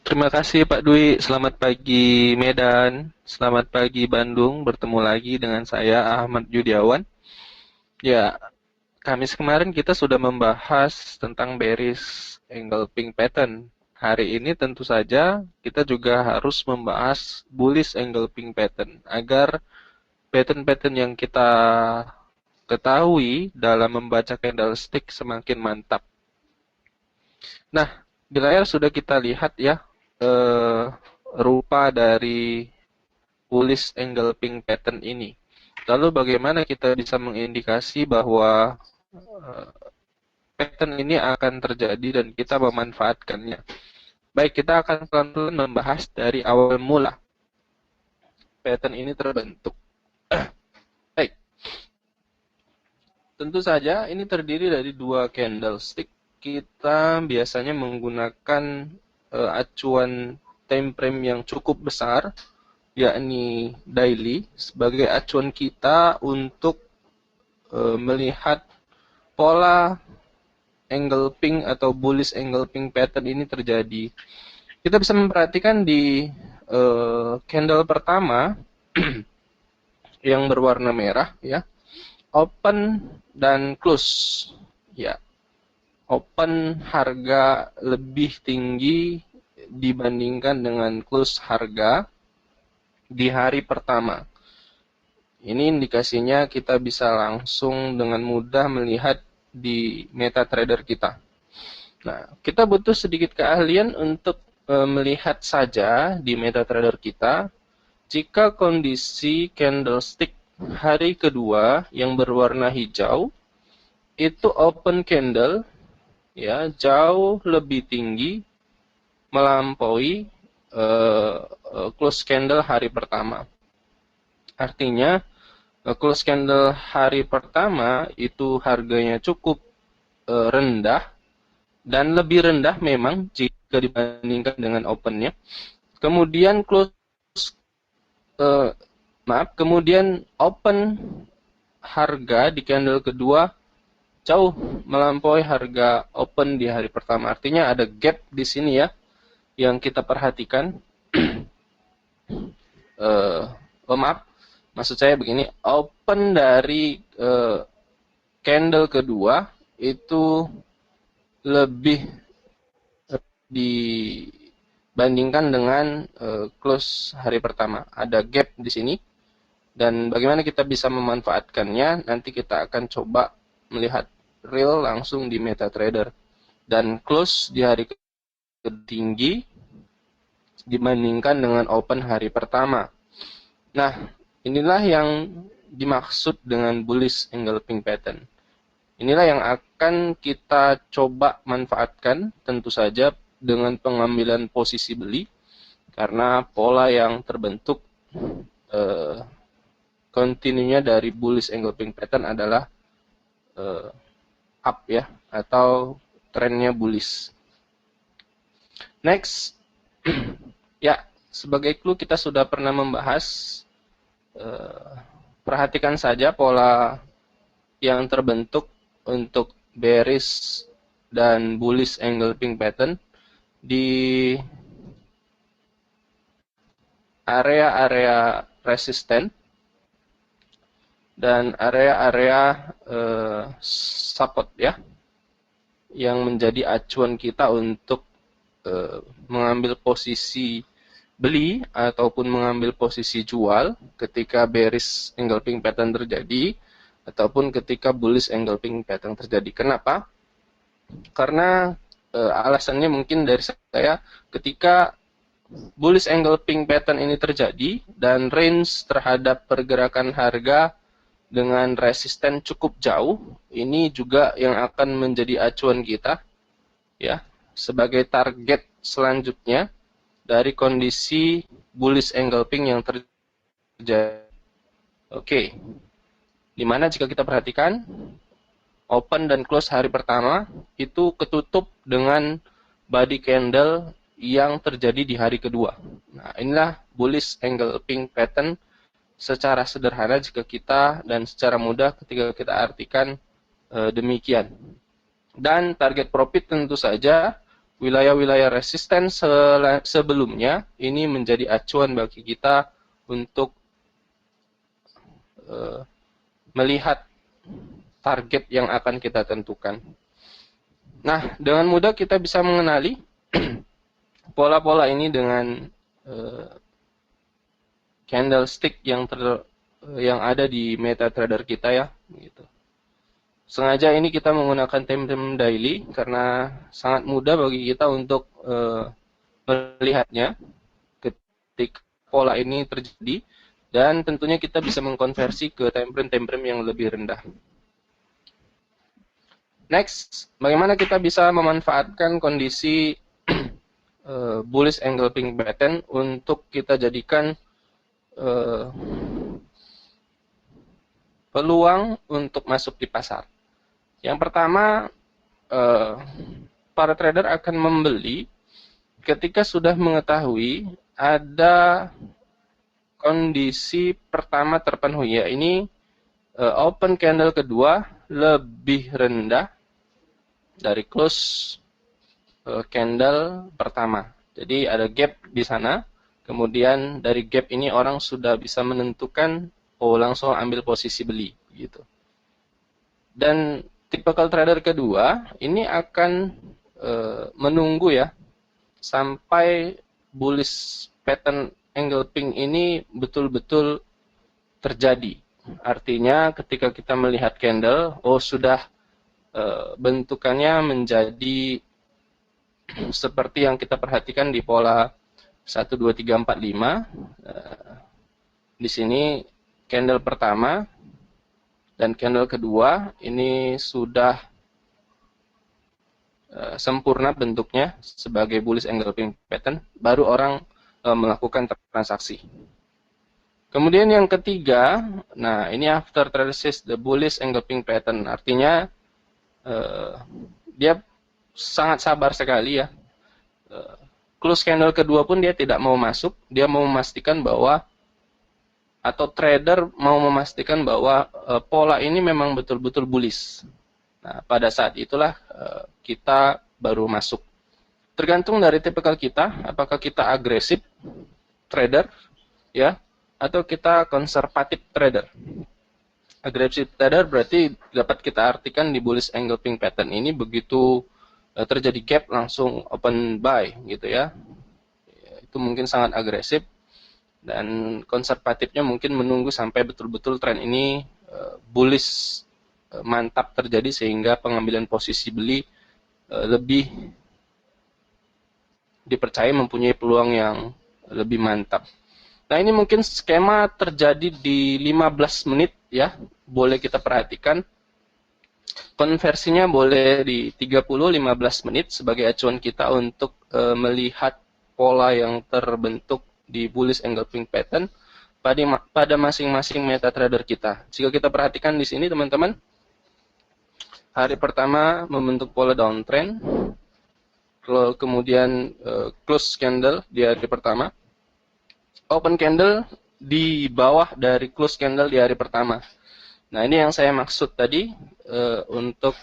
Terima kasih Pak Dwi. Selamat pagi Medan. Selamat pagi Bandung. Bertemu lagi dengan saya Ahmad Judiawan. Ya, Kamis kemarin kita sudah membahas tentang bearish engulfing pattern. Hari ini tentu saja kita juga harus membahas bullish engulfing pattern agar pattern-pattern yang kita ketahui dalam membaca candlestick semakin mantap. Nah, di layar sudah kita lihat ya eh, rupa dari bullish engulfing pattern ini. Lalu bagaimana kita bisa mengindikasi bahwa eh, pattern ini akan terjadi dan kita memanfaatkannya. Baik, kita akan pelan-pelan membahas dari awal mula pattern ini terbentuk. Baik, tentu saja ini terdiri dari dua candlestick. Kita biasanya menggunakan acuan time frame yang cukup besar, yakni daily, sebagai acuan kita untuk melihat pola engulfing atau bullish engulfing pattern ini terjadi. Kita bisa memperhatikan di candle pertama yang berwarna merah ya, open dan close ya. Open harga lebih tinggi dibandingkan dengan close harga di hari pertama. Ini indikasinya kita bisa langsung dengan mudah melihat di MetaTrader kita. Nah, kita butuh sedikit keahlian untuk melihat saja di MetaTrader kita jika kondisi candlestick hari kedua yang berwarna hijau itu open candle ya jauh lebih tinggi melampaui close candle hari pertama. Artinya close candle hari pertama itu harganya cukup rendah dan lebih rendah memang jika dibandingkan dengan opennya. Kemudian kemudian open harga di candle kedua jauh melampaui harga open di hari pertama. Artinya ada gap di sini ya yang kita perhatikan. Maksud saya begini, open dari candle kedua itu lebih dibandingkan dengan close hari pertama. Ada gap di sini dan bagaimana kita bisa memanfaatkannya nanti kita akan coba melihat real langsung di MetaTrader dan close di hari tinggi dibandingkan dengan open hari pertama. Nah, inilah yang dimaksud dengan bullish engulfing pattern. Inilah yang akan kita coba manfaatkan tentu saja dengan pengambilan posisi beli karena pola yang terbentuk kontinunya dari bullish engulfing pattern adalah up ya atau trennya bullish. Next, ya sebagai clue kita sudah pernah membahas. Perhatikan saja pola yang terbentuk untuk bearish dan bullish engulfing pattern di area-area resisten dan area-area support ya, yang menjadi acuan kita untuk mengambil posisi beli ataupun mengambil posisi jual ketika bearish engulfing pattern terjadi ataupun ketika bullish engulfing pattern terjadi. Kenapa? Karena alasannya mungkin dari saya, ketika bullish engulfing pattern ini terjadi dan range terhadap pergerakan harga dengan resisten cukup jauh, ini juga yang akan menjadi acuan kita ya sebagai target selanjutnya dari kondisi bullish engulfing yang terjadi. Oke. Dimana jika kita perhatikan open dan close hari pertama itu ketutup dengan body candle yang terjadi di hari kedua. Nah, inilah bullish engulfing pattern secara sederhana jika kita dan secara mudah ketika kita artikan demikian. Dan target profit tentu saja wilayah-wilayah resisten sebelumnya ini menjadi acuan bagi kita untuk melihat target yang akan kita tentukan. Nah, dengan mudah kita bisa mengenali pola-pola ini dengan candlestick yang ada di MetaTrader kita ya, gitu. Sengaja ini kita menggunakan time frame daily karena sangat mudah bagi kita untuk melihatnya ketika pola ini terjadi, dan tentunya kita bisa mengkonversi ke time frame yang lebih rendah. Next, bagaimana kita bisa memanfaatkan kondisi bullish engulfing pattern untuk kita jadikan peluang untuk masuk di pasar. Yang pertama, para trader akan membeli ketika sudah mengetahui ada kondisi pertama terpenuhi, ya ini open candle kedua lebih rendah dari close candle pertama. Jadi ada gap di sana, kemudian dari gap ini orang sudah bisa menentukan, oh langsung ambil posisi beli gitu. Dan typical trader kedua ini akan menunggu ya sampai bullish pattern engulfing ini betul-betul terjadi. Artinya ketika kita melihat candle, oh sudah bentukannya menjadi seperti yang kita perhatikan di pola 1, 2, 3, 4, 5. Di sini candle pertama dan candle kedua ini sudah sempurna bentuknya sebagai bullish engulfing pattern, baru orang melakukan transaksi. Kemudian yang ketiga, nah ini after traces the bullish engulfing pattern, artinya dia sangat sabar sekali ya. Close candle kedua pun dia tidak mau masuk, dia mau memastikan bahwa, atau trader mau memastikan bahwa pola ini memang betul-betul bullish. Nah, pada saat itulah kita baru masuk. Tergantung dari tipikal kita, apakah kita agresif trader ya, atau kita konservatif trader. Agresif trader berarti dapat kita artikan di bullish engulfing pattern ini begitu terjadi gap langsung open buy gitu ya. Itu mungkin sangat agresif. Dan konservatifnya mungkin menunggu sampai betul-betul tren ini bullish mantap terjadi sehingga pengambilan posisi beli lebih dipercaya mempunyai peluang yang lebih mantap. Nah, ini mungkin skema terjadi di 15 menit ya. Boleh kita perhatikan. Konversinya boleh di 30-15 menit sebagai acuan kita untuk melihat pola yang terbentuk di bullish engulfing pattern pada masing-masing MetaTrader kita. Jika kita perhatikan di sini teman-teman, hari pertama membentuk pola downtrend, kemudian close candle di hari pertama, open candle di bawah dari close candle di hari pertama. Nah, ini yang saya maksud tadi untuk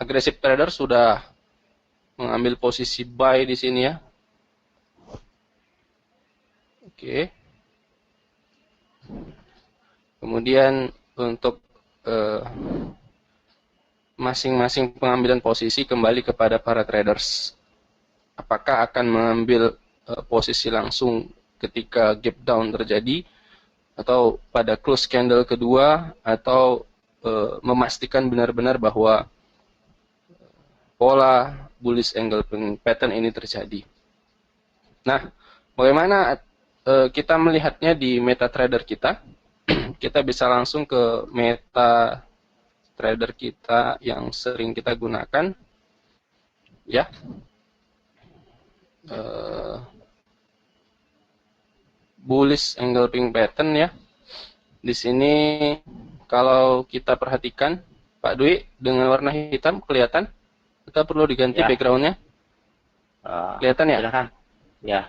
agresif trader sudah mengambil posisi buy di sini ya. Oke. Kemudian untuk masing-masing pengambilan posisi kembali kepada para traders. Apakah akan mengambil posisi langsung ketika gap down terjadi, atau pada close candle kedua, atau memastikan benar-benar bahwa pola bullish engulfing pattern ini terjadi. Nah, bagaimana kita melihatnya di MetaTrader kita? Kita bisa langsung ke MetaTrader kita yang sering kita gunakan, ya. Bullish engulfing pattern ya. Di sini kalau kita perhatikan, Pak Dwi, dengan warna hitam kelihatan? Kita perlu diganti ya backgroundnya. Kelihatan ya? Silakan. Ya.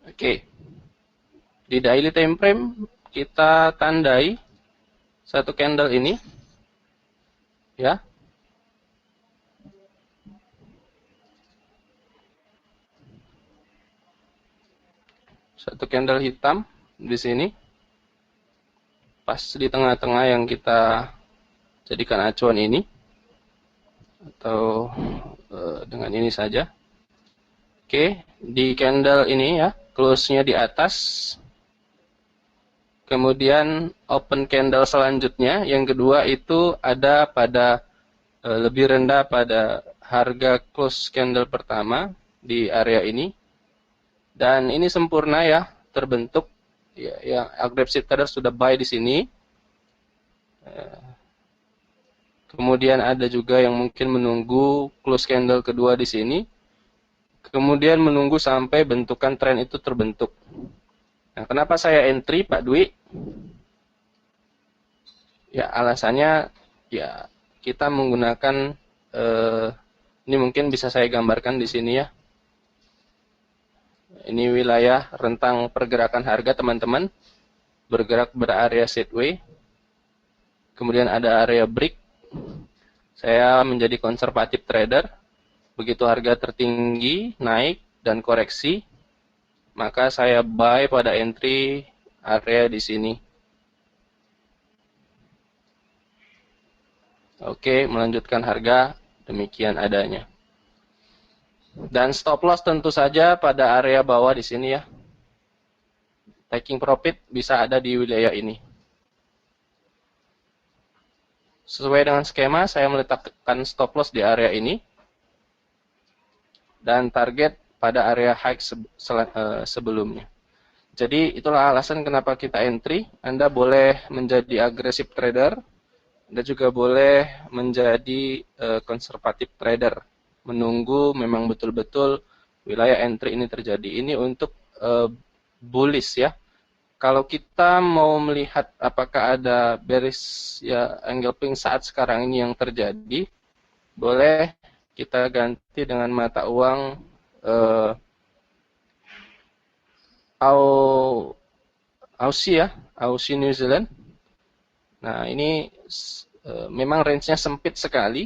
Oke, di daily time frame kita tandai satu candle ini, ya. Satu candle hitam di sini, pas di tengah-tengah yang kita jadikan acuan ini, atau dengan ini saja. Oke, di candle ini ya, close-nya di atas. Kemudian open candle selanjutnya, yang kedua itu ada pada lebih rendah pada harga close candle pertama di area ini. Dan ini sempurna ya, terbentuk ya, yang aggressive trader sudah buy di sini. Kemudian ada juga yang mungkin menunggu close candle kedua di sini. Kemudian menunggu sampai bentukan tren itu terbentuk. Nah, kenapa saya entry, Pak Dwi? Ya, alasannya ya kita menggunakan ini mungkin bisa saya gambarkan di sini ya. Ini wilayah rentang pergerakan harga, teman-teman. Bergerak berarea sideway. Kemudian ada area break. Saya menjadi konservatif trader. Begitu harga tertinggi, naik, dan koreksi, maka saya buy pada entry area di sini. Oke, melanjutkan harga, demikian adanya. Dan stop loss tentu saja pada area bawah di sini ya. Taking profit bisa ada di wilayah ini. Sesuai dengan skema, saya meletakkan stop loss di area ini. Dan target pada area high sebelumnya. Jadi itulah alasan kenapa kita entry. Anda boleh menjadi aggressive trader. Anda juga boleh menjadi konservatif trader. Menunggu memang betul-betul wilayah entry ini terjadi. Ini untuk bullish ya. Kalau kita mau melihat apakah ada bearish ya engulfing saat sekarang ini yang terjadi, boleh kita ganti dengan mata uang Aussie ya, Aussie New Zealand. Nah, ini memang range-nya sempit sekali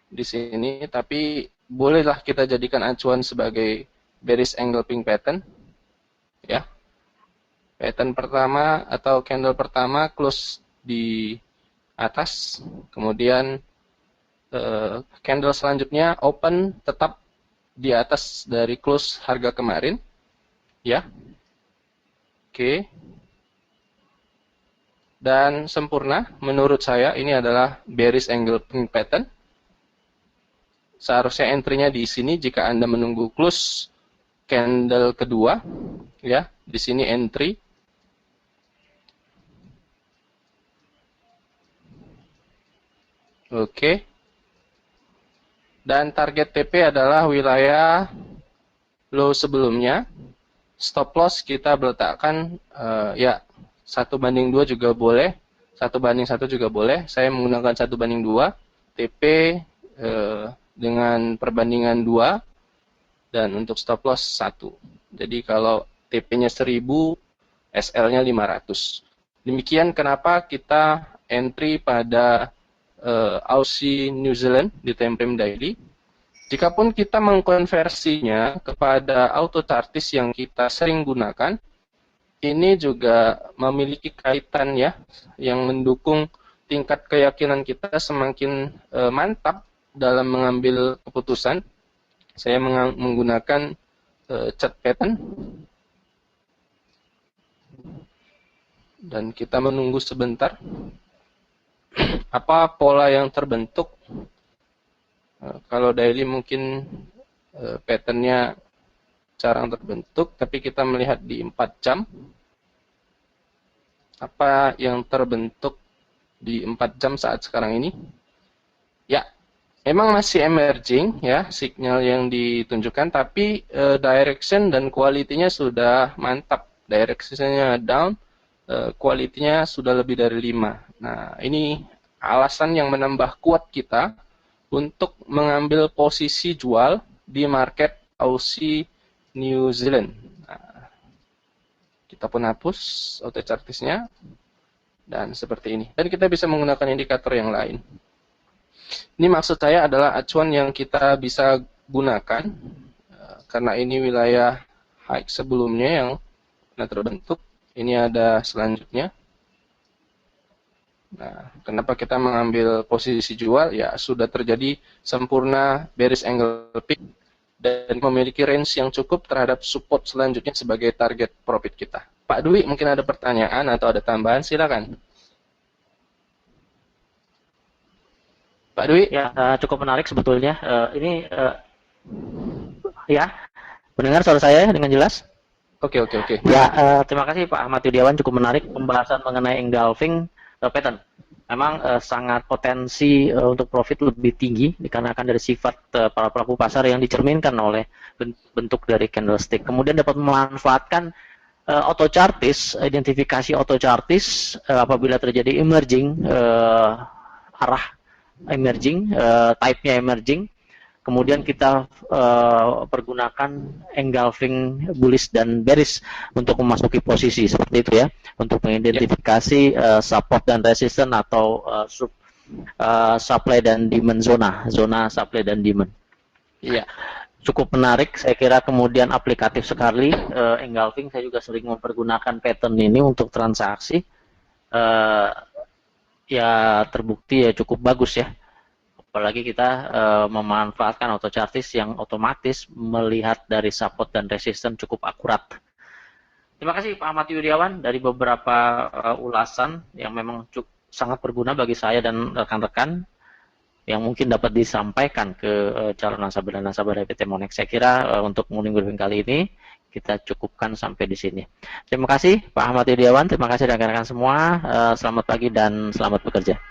di sini, tapi bolehlah kita jadikan acuan sebagai bearish engulfing pattern ya. Pattern pertama atau candle pertama close di atas, kemudian candle selanjutnya open tetap di atas dari close harga kemarin ya. Oke. Dan sempurna menurut saya ini adalah bearish engulfing pattern. Seharusnya entry-nya di sini jika Anda menunggu close candle kedua ya. Di sini entry. Oke. Dan target TP adalah wilayah low sebelumnya. Stop loss kita letakkan ya 1:2 juga boleh, 1:1 juga boleh. Saya menggunakan 1:2, TP dengan perbandingan 2, dan untuk stop loss 1. Jadi kalau TP-nya 1000, SL-nya 500. Demikian kenapa kita entry pada Aussie New Zealand di time frame daily. Jikapun kita mengkonversinya kepada auto chartis yang kita sering gunakan, ini juga memiliki kaitan ya, yang mendukung tingkat keyakinan kita semakin mantap dalam mengambil keputusan. Saya menggunakan chart pattern, dan kita menunggu sebentar. Apa pola yang terbentuk? Kalau daily mungkin patternnya jarang terbentuk, tapi kita melihat di 4 jam. Apa yang terbentuk di 4 jam saat sekarang ini? Ya, memang masih emerging ya sinyal yang ditunjukkan, tapi direction dan quality-nya sudah mantap. Direction-nya down, quality-nya sudah lebih dari 5. Nah, ini alasan yang menambah kuat kita untuk mengambil posisi jual di market Aussie New Zealand. Nah, kita pun hapus auto chartisnya, dan seperti ini. Dan kita bisa menggunakan indikator yang lain. Ini maksud saya adalah acuan yang kita bisa gunakan karena ini wilayah high sebelumnya yang terbentuk. Ini ada selanjutnya. Nah, kenapa kita mengambil posisi jual? Ya, sudah terjadi sempurna bearish angle peak dan memiliki range yang cukup terhadap support selanjutnya sebagai target profit kita. Pak Dwi, mungkin ada pertanyaan atau ada tambahan? Silakan. Pak Dwi? Ya, cukup menarik sebetulnya. Ya, mendengar suara saya dengan jelas? Oke. Ya, terima kasih Pak Ahmad Yudiawan, cukup menarik pembahasan mengenai engulfing pattern. Memang sangat potensi untuk profit lebih tinggi dikarenakan dari sifat para pelaku pasar yang dicerminkan oleh bentuk dari candlestick. Kemudian dapat memanfaatkan auto chartis, identifikasi auto chartis apabila terjadi emerging, arah emerging, type-nya emerging. Kemudian kita pergunakan engulfing bullish dan bearish untuk memasuki posisi seperti itu ya, untuk mengidentifikasi support dan resistance atau supply dan demand zona supply dan demand. Iya, cukup menarik. Saya kira kemudian aplikatif sekali engulfing. Saya juga sering mempergunakan pattern ini untuk transaksi. Ya terbukti ya cukup bagus ya. Apalagi kita memanfaatkan auto chartis yang otomatis melihat dari support dan resistance cukup akurat. Terima kasih Pak Ahmad Yudiawan dari beberapa ulasan yang memang sangat berguna bagi saya dan rekan-rekan yang mungkin dapat disampaikan ke calon nasabah dan nasabah dari PT Monex. Saya kira untuk morning briefing kali ini kita cukupkan sampai di sini. Terima kasih Pak Ahmad Yudiawan, terima kasih rekan-rekan semua. Selamat pagi dan selamat bekerja.